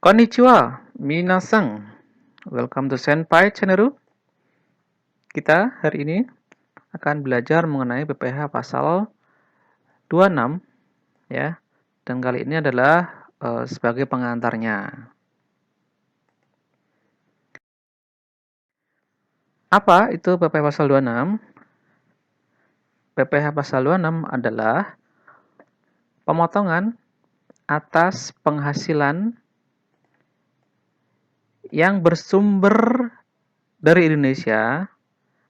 Konnichiwa, minasan. Welcome to Senpai Channel. Kita hari ini akan belajar mengenai PPh pasal 26 ya. Dan kali ini adalah sebagai pengantarnya. Apa itu PPh pasal 26? PPh pasal 26 adalah pemotongan atas penghasilan yang bersumber dari Indonesia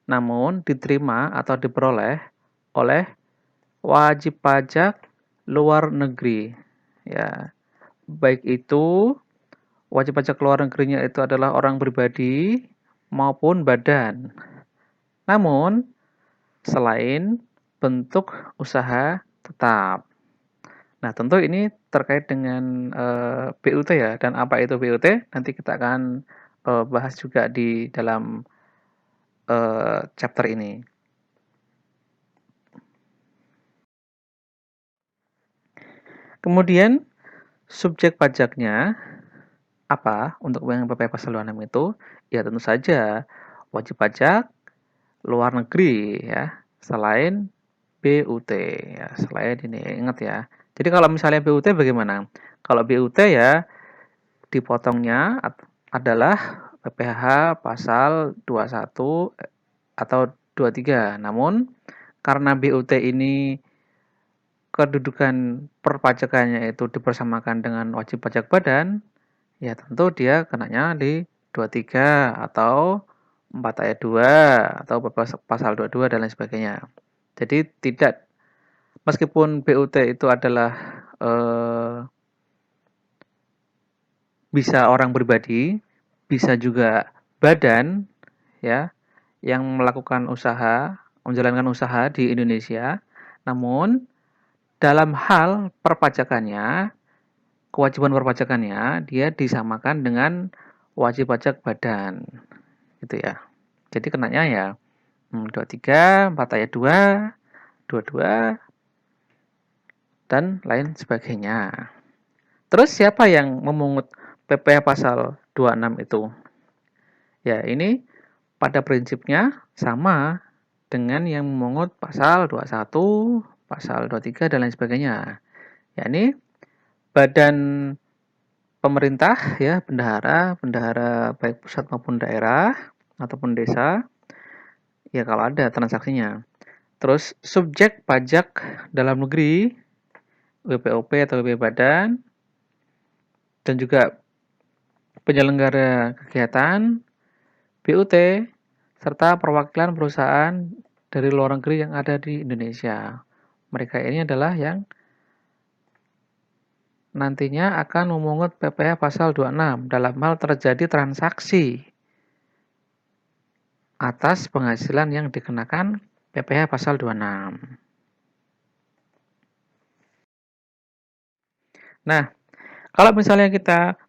namun diterima atau diperoleh oleh wajib pajak luar negeri. Ya, baik itu wajib pajak luar negerinya itu adalah orang pribadi maupun badan. Namun, selain bentuk usaha tetap. Nah, tentu ini terkait dengan BUT ya, dan apa itu BUT nanti kita akan bahas juga di dalam chapter ini. Kemudian subjek pajaknya apa untuk yang PPh pasal 26 itu? Ya tentu saja wajib pajak luar negeri ya, selain BUT ya, selain ini ingat ya. Jadi kalau misalnya BUT bagaimana? Kalau BUT ya dipotongnya adalah PPh pasal 21 atau 23. Namun karena BUT ini kedudukan perpajakannya itu dipersamakan dengan wajib pajak badan, ya tentu dia kenanya di 23 atau 4 ayat 2 atau pasal 22 dan lain sebagainya. Jadi tidak, meskipun BUT itu adalah bisa orang pribadi, bisa juga badan ya yang melakukan usaha, menjalankan usaha di Indonesia. Namun dalam hal perpajakannya, kewajiban perpajakannya dia disamakan dengan wajib pajak badan gitu ya. Jadi kenanya ya 23, 4 ayat 2, 22 dan lain sebagainya. Terus siapa yang memungut PPh pasal 26 itu? Ya, ini pada prinsipnya sama dengan yang memungut pasal 21, pasal 23 dan lain sebagainya. Yakni badan pemerintah ya, bendahara baik pusat maupun daerah ataupun desa ya kalau ada transaksinya. Terus subjek pajak dalam negeri, WPOP atau WP Badan, dan juga penyelenggara kegiatan, BUT, serta perwakilan perusahaan dari luar negeri yang ada di Indonesia. Mereka ini adalah yang nantinya akan memungut PPh pasal 26 dalam hal terjadi transaksi atas penghasilan yang dikenakan PPh pasal 26. Nah, kalau misalnya kita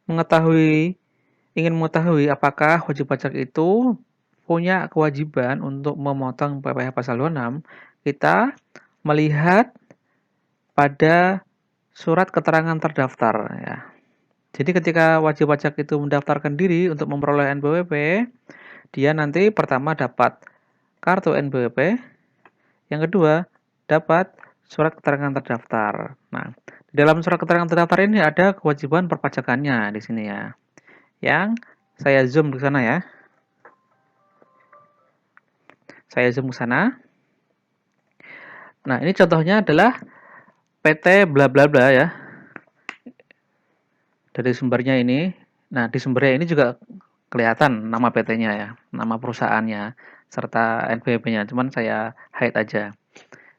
ingin mengetahui apakah wajib pajak itu punya kewajiban untuk memotong PPh pasal 26, kita melihat pada surat keterangan terdaftar ya. Jadi ketika wajib pajak itu mendaftarkan diri untuk memperoleh NPWP, dia nanti pertama dapat kartu NPWP, yang kedua dapat surat keterangan terdaftar. Nah, di dalam surat keterangan terdaftar ini ada kewajiban perpajakannya di sini ya. Yang saya zoom ke sana ya. Saya zoom ke sana. Nah, ini contohnya adalah PT bla bla bla ya. Dari sumbernya ini. Nah, di sumbernya ini juga kelihatan nama PT-nya ya, nama perusahaannya serta NPWP-nya. Cuman saya hide aja.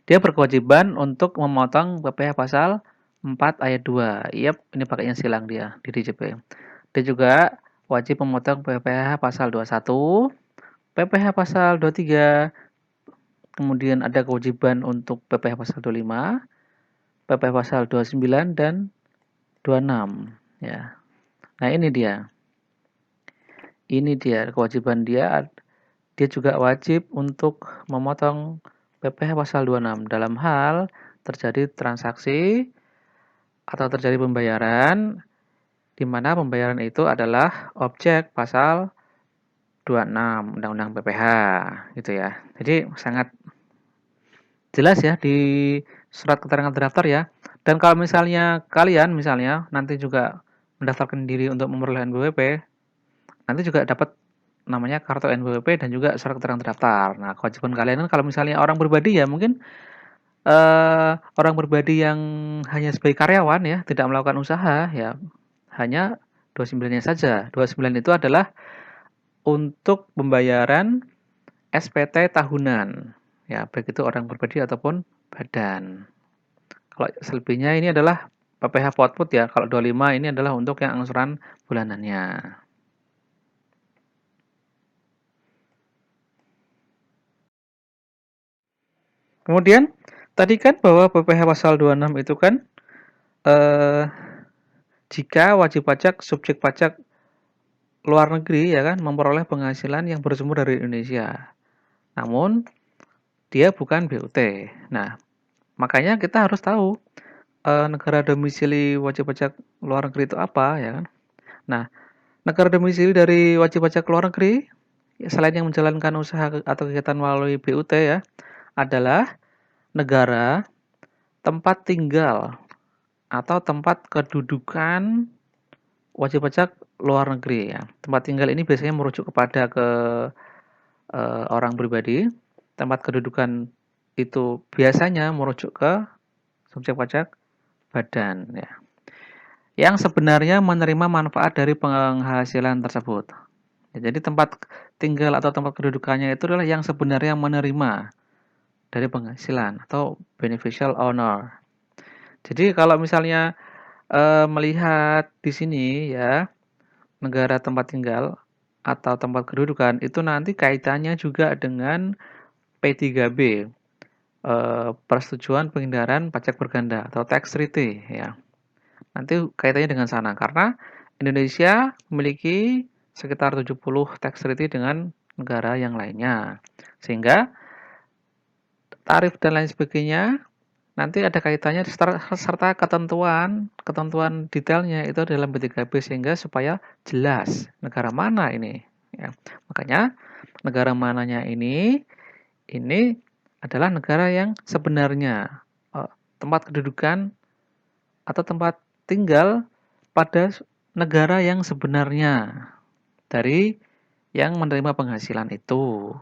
Dia berkewajiban untuk memotong PPh pasal 4 ayat 2. Yap, ini pakainya silang dia di DJP. Dia juga wajib memotong PPh pasal 21, PPh pasal 23, kemudian ada kewajiban untuk PPh pasal 25, PPh pasal 29 dan 26 ya. Nah, ini dia. Ini dia kewajiban dia. Dia juga wajib untuk memotong PPh pasal 26 dalam hal terjadi transaksi atau terjadi pembayaran di di mana pembayaran itu adalah objek pasal 26 Undang-Undang PPH gitu ya. Jadi sangat jelas ya di surat keterangan terdaftar ya. Dan kalau misalnya kalian nanti juga mendaftarkan diri untuk memperoleh NPWP, nanti juga dapat namanya kartu NPWP dan juga surat keterangan terdaftar. Nah, kewajiban kalian kan kalau misalnya orang pribadi ya mungkin orang pribadi yang hanya sebagai karyawan ya, tidak melakukan usaha ya, hanya 29-nya saja. 29 itu adalah untuk pembayaran SPT tahunan. Ya, baik itu orang pribadi ataupun badan. Kalau selebihnya ini adalah PPh Output ya. Kalau 25 ini adalah untuk yang angsuran bulanannya. Kemudian tadi kan bahwa PPh pasal 26 itu kan eh, jika wajib pajak subjek pajak luar negeri ya kan memperoleh penghasilan yang bersumber dari Indonesia. Namun dia bukan BUT. Nah, makanya kita harus tahu negara domisili wajib pajak luar negeri itu apa ya kan. Nah, negara domisili dari wajib pajak luar negeri selain yang menjalankan usaha atau kegiatan melalui BUT ya adalah negara tempat tinggal atau tempat kedudukan wajib pajak luar negeri ya. Tempat tinggal ini biasanya merujuk kepada ke orang pribadi. Tempat kedudukan itu biasanya merujuk ke subjek pajak badan ya. Yang sebenarnya menerima manfaat dari penghasilan tersebut. Ya, jadi tempat tinggal atau tempat kedudukannya itu adalah yang sebenarnya menerima dari penghasilan atau beneficial owner. Jadi kalau misalnya melihat di sini ya, negara tempat tinggal atau tempat kedudukan itu nanti kaitannya juga dengan P3B, persetujuan penghindaran pajak berganda atau tax treaty ya. Nanti kaitannya dengan sana karena Indonesia memiliki sekitar 70 tax treaty dengan negara yang lainnya. Sehingga tarif dan lain sebagainya nanti ada kaitannya serta ketentuan detailnya itu dalam B3B sehingga supaya jelas negara mana ini ya. Makanya negara mananya ini adalah negara yang sebenarnya tempat kedudukan atau tempat tinggal pada negara yang sebenarnya dari yang menerima penghasilan itu.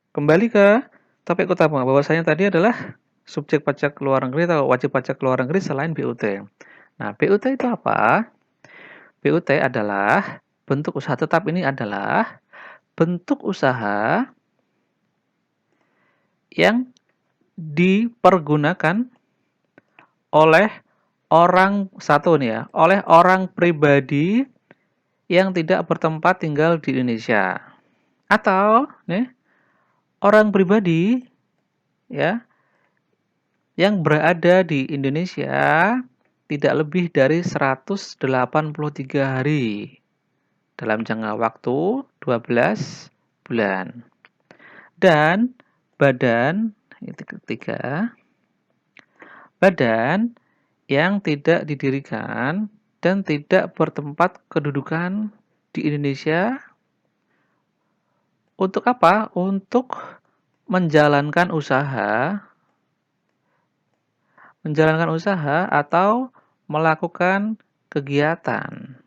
Kembali ke topik utama, bahwasanya tadi adalah subjek pajak luar negeri atau wajib pajak luar negeri selain BUT. Nah, BUT itu apa? BUT adalah bentuk usaha tetap ini adalah bentuk usaha yang dipergunakan oleh oleh orang pribadi yang tidak bertempat tinggal di Indonesia. Atau nih, orang pribadi ya yang berada di Indonesia tidak lebih dari 183 hari dalam jangka waktu 12 bulan. Dan badan itu ketiga, badan yang tidak didirikan dan tidak bertempat kedudukan di Indonesia untuk apa? Untuk menjalankan usaha atau melakukan kegiatan.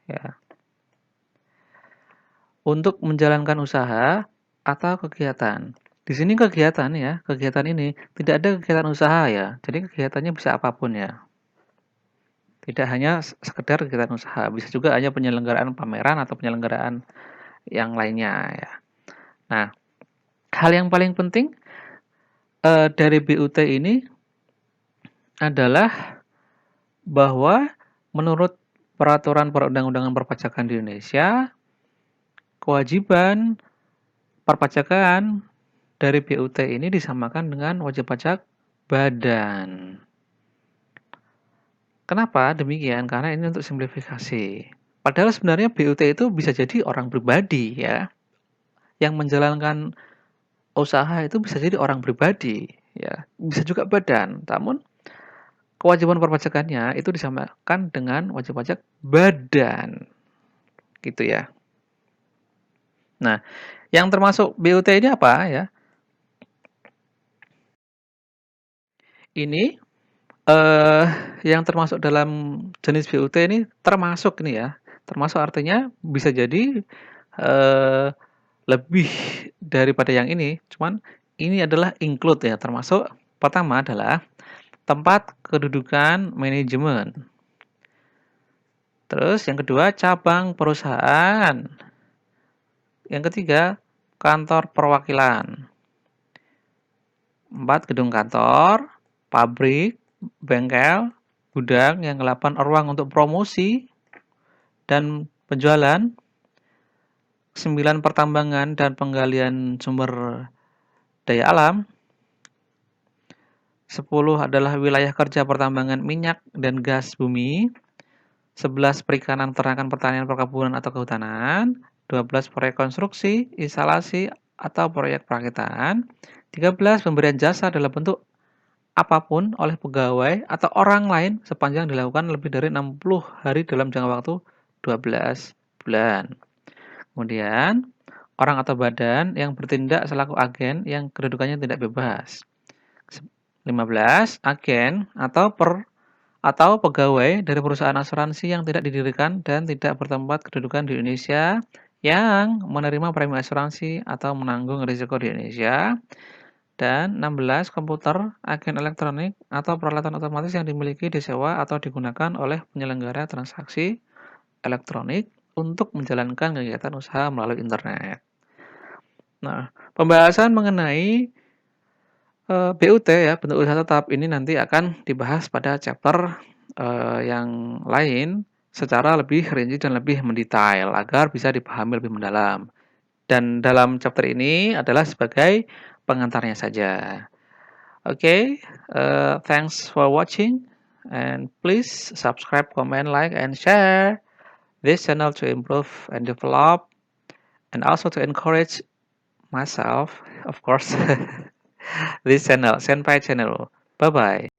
Ya. Untuk menjalankan usaha atau kegiatan. Di sini kegiatan ya, kegiatan ini tidak ada kegiatan usaha ya. Jadi kegiatannya bisa apapun ya. Tidak hanya sekedar kegiatan usaha, bisa juga hanya penyelenggaraan pameran atau penyelenggaraan yang lainnya ya. Nah, hal yang paling penting dari BUT ini adalah bahwa menurut peraturan perundang-undangan perpajakan di Indonesia, kewajiban perpajakan dari BUT ini disamakan dengan wajib pajak badan. Kenapa demikian? Karena ini untuk simplifikasi. Padahal sebenarnya BUT itu bisa jadi orang pribadi ya. Yang menjalankan usaha itu bisa jadi orang pribadi ya, bisa juga badan. Namun kewajiban perpajakannya itu disamakan dengan wajib pajak badan, gitu ya. Nah, yang termasuk BUT ini apa ya? Ini eh yang termasuk dalam jenis BUT ini termasuk ini ya. Termasuk artinya bisa jadi eh lebih daripada yang ini, cuman ini adalah include ya, termasuk pertama adalah tempat kedudukan manajemen. Terus yang kedua cabang perusahaan. Yang ketiga kantor perwakilan. 4 gedung kantor, pabrik, bengkel, gudang. Yang 8 ruang untuk promosi dan penjualan. 9 pertambangan dan penggalian sumber daya alam. 10 adalah wilayah kerja pertambangan minyak dan gas bumi. 11 perikanan, peternakan, pertanian, perkebunan atau kehutanan. 12 proyek konstruksi, instalasi atau proyek perakitan. 13 pemberian jasa dalam bentuk apapun oleh pegawai atau orang lain sepanjang dilakukan lebih dari 60 hari dalam jangka waktu 12 bulan. Kemudian, orang atau badan yang bertindak selaku agen yang kedudukannya tidak bebas. 15 agen atau pegawai dari perusahaan asuransi yang tidak didirikan dan tidak bertempat kedudukan di Indonesia yang menerima premi asuransi atau menanggung risiko di Indonesia. Dan 16 komputer, agen elektronik atau peralatan otomatis yang dimiliki, disewa atau digunakan oleh penyelenggara transaksi elektronik untuk menjalankan kegiatan usaha melalui internet. Nah, pembahasan mengenai BUT ya, bentuk usaha tetap ini nanti akan dibahas pada chapter yang lain secara lebih rinci dan lebih mendetail agar bisa dipahami lebih mendalam. Dan dalam chapter ini adalah sebagai pengantarnya saja. Okay, thanks for watching and please subscribe, comment, like, and share this channel to improve and develop and also to encourage myself, of course, this channel, Senpai channel. Bye bye.